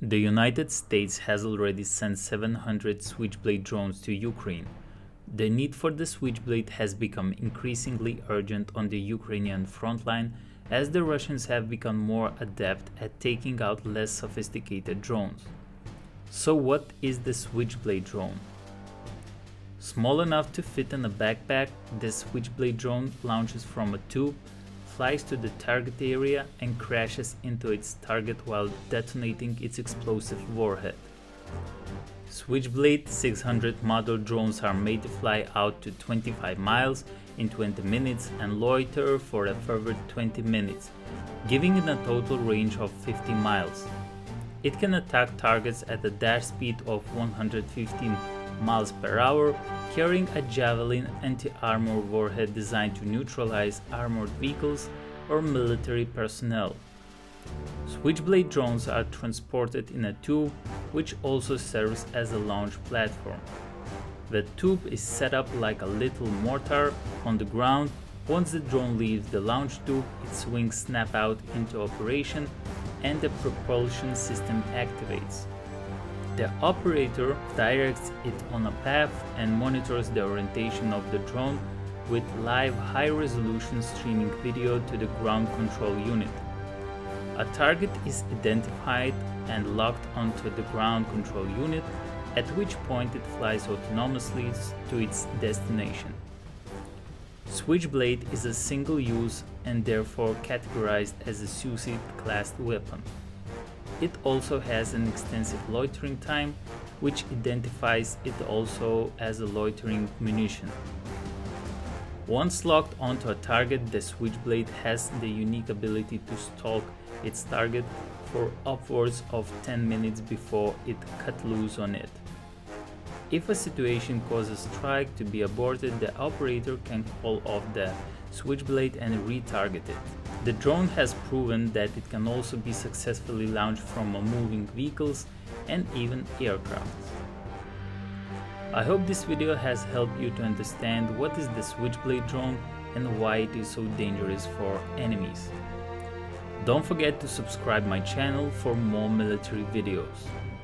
The United States has already sent 700 Switchblade drones to Ukraine. The need for the Switchblade has become increasingly urgent on the Ukrainian frontline as the Russians have become more adept at taking out less sophisticated drones. So what is the Switchblade drone? Small enough to fit in a backpack, the Switchblade drone launches from a tube, flies to the target area and crashes into its target while detonating its explosive warhead. Switchblade 600 model drones are made to fly out to 25 miles in 20 minutes and loiter for a further 20 minutes, giving it a total range of 50 miles. It can attack targets at a dash speed of 115 miles per hour, carrying a javelin anti-armor warhead designed to neutralize armored vehicles or military personnel. Switchblade drones are transported in a tube, which also serves as a launch platform. The tube is set up like a little mortar on the ground. Once the drone leaves the launch tube, its wings snap out into operation and the propulsion system activates. The operator directs it on a path and monitors the orientation of the drone with live high-resolution streaming video to the ground control unit. A target is identified and locked onto the ground control unit, at which point it flies autonomously to its destination. Switchblade is a single-use and therefore categorized as a suicide-class weapon. It also has an extensive loitering time, which identifies it also as a loitering munition. Once locked onto a target, the Switchblade has the unique ability to stalk its target for upwards of 10 minutes before it cut loose on it. If a situation causes a strike to be aborted, the operator can call off the Switchblade and retarget it. The drone has proven that it can also be successfully launched from moving vehicles and even aircraft. I hope this video has helped you to understand what is the Switchblade drone and why it is so dangerous for enemies. Don't forget to subscribe my channel for more military videos.